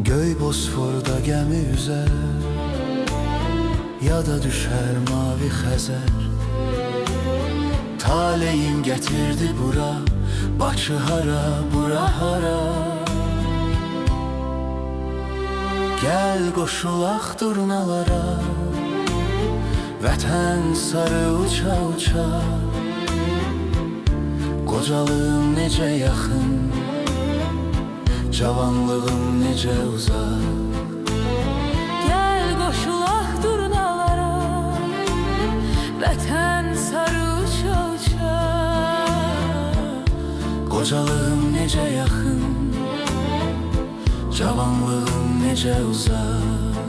Göy Bosfor'da gemi üzer, ya da düşer mavi Xəzər. Taleyim getirdi bura, Bakı hara, bura hara. Gel qoşulaq durnalara, vətən sarı uça uça. Qocalığım necə yaxın, cavanlığım necə uzaq. Gel qoşulaq durnalara, vətən sarı uça uça. Qocalığım necə yaxın, cavanlığım necə uzaq.